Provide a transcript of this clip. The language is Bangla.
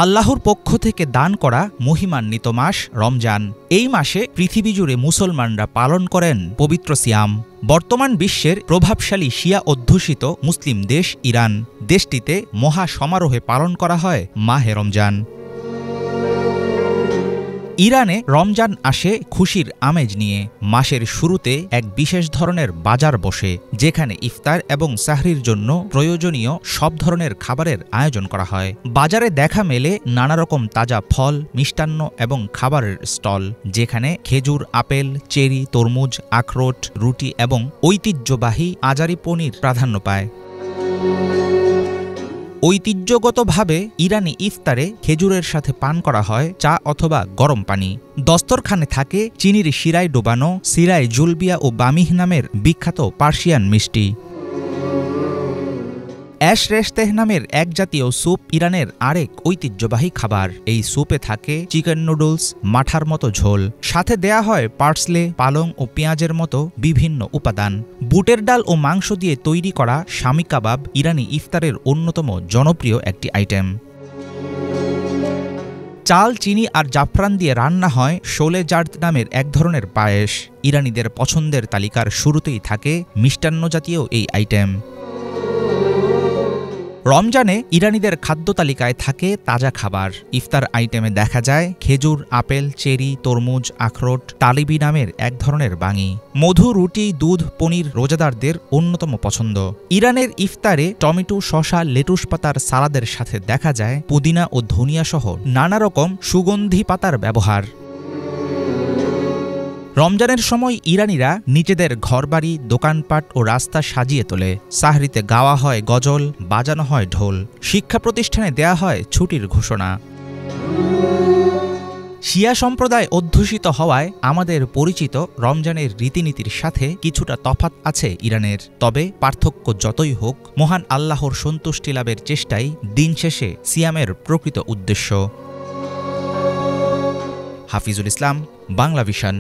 আল্লাহর পক্ষ থেকে দান করা মহিমান্বিত মাস রমজান। এই মাসে পৃথিবী জুড়ে মুসলমানরা পালন করেন পবিত্র সিয়াম। বর্তমান বিশ্বের প্রভাবশালী শিয়া অধ্যুষিত মুসলিম দেশ ইরান। দেশটিতে মহা সমারোহে পালন করা হয় মাহে রমজান। ইরানে রমজান আসে খুশির আমেজ নিয়ে। মাসের শুরুতে এক বিশেষ ধরনের বাজার বসে, যেখানে ইফতার এবং সাহরির জন্য প্রয়োজনীয় সব ধরনের খাবারের আয়োজন করা হয়। বাজারে দেখা মেলে নানারকম তাজা ফল, মিষ্টান্ন এবং খাবারের স্টল, যেখানে খেজুর, আপেল, চেরি, তরমুজ, আখরোট, রুটি এবং ঐতিহ্যবাহী আজারি পনির প্রাধান্য পায়। ঐতিহ্যগতভাবে ইরানি ইফতারে খেজুরের সাথে পান করা হয় চা অথবা গরম পানি। দস্তরখানে থাকে চিনির শিরায় ডোবানো সিরাই জুলবিয়া ও বামিহ নামের বিখ্যাত পার্সিয়ান মিষ্টি। অ্যাশরেশতেহ নামের এক জাতীয় স্যুপ ইরানের আরেক ঐতিহ্যবাহী খাবার। এই স্যুপে থাকে চিকেন নুডলস, মাঠার মতো ঝোল, সাথে দেয়া হয় পার্সলে, পালং ও পেঁয়াজের মতো বিভিন্ন উপাদান। বুটের ডাল ও মাংস দিয়ে তৈরি করা শামি কাবাব ইরানি ইফতারের অন্যতম জনপ্রিয় একটি আইটেম। চাল, চিনি আর জাফরান দিয়ে রান্না হয় শোলে জার্দ নামের এক ধরনের পায়েস। ইরানিদের পছন্দের তালিকার শুরুতেই থাকে মিষ্টান্ন জাতীয় এই আইটেম। রমজানে ইরানিদের খাদ্য তালিকায় থাকে তাজা খাবার। ইফতার আইটেমে দেখা যায় খেজুর, আপেল, চেরি, তরমুজ, আখরোট, তালিবি নামের এক ধরনের বাঙি। মধু, রুটি, দুধ, পনির রোজাদারদের অন্যতম পছন্দ। ইরানের ইফতারে টমেটো, শসা, লেটুস পাতার সালাদের সাথে দেখা যায় পুদিনা ও ধনিয়া সহ নানা রকম সুগন্ধি পাতার ব্যবহার। রমজানের সময় ইরানিরা নিজেদের ঘরবাড়ি, দোকানপাট ও রাস্তা সাজিয়ে তোলে। সাহরিতে গাওয়া হয় গজল, বাজানো হয় ঢোল। শিক্ষা প্রতিষ্ঠানে দেয়া হয় ছুটির ঘোষণা। শিয়া সম্প্রদায় অধ্যুষিত হওয়ায় আমাদের পরিচিত রমজানের রীতিনীতির সাথে কিছুটা তফাৎ আছে ইরানের। তবে পার্থক্য যতই হোক, মহান আল্লাহর সন্তুষ্টি লাভের চেষ্টাই দিন শেষে সিয়ামের প্রকৃত উদ্দেশ্য। হাফিজুল ইসলাম, বাংলা ভিশন।